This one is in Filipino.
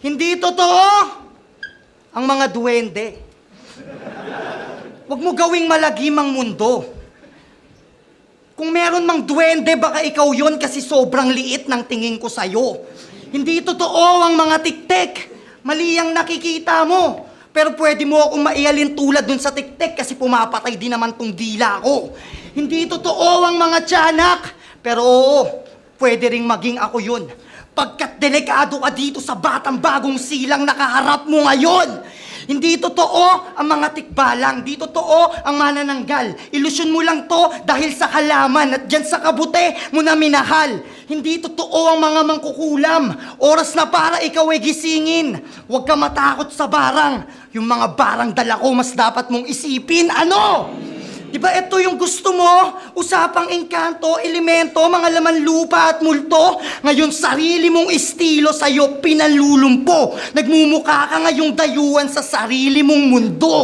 Hindi totoo ang mga duwende. Huwag mo gawing malagim ang mundo. Kung meron mang duwende, baka ikaw yun kasi sobrang liit ng tingin ko sa'yo. Hindi totoo ang mga tiktik. Mali ang nakikita mo. Pero pwede mo akong maialin tulad dun sa tiktik kasi pumapatay din naman tong dila ko. Hindi totoo ang mga tiyanak. Pero oo, pwede ring maging ako yun. Pagkat delikado ka dito sa batang bagong silang nakaharap mo ngayon. Hindi totoo ang mga tikbalang. Hindi totoo ang manananggal. Ilusyon mo lang to dahil sa halaman at dyan sa kabute mo na minahal. Hindi totoo ang mga mangkukulam. Oras na para ikaw ay gisingin. Huwag ka matakot sa barang. Yung mga barang dala ko mas dapat mong isipin. Ano? Diba ito yung gusto mo? Usapang engkanto, elemento, mga laman lupa at multo. Ngayon sarili mong estilo sa'yo pinanlulumpo. Nagmumukha ka ngayong dayuhan sa sarili mong mundo.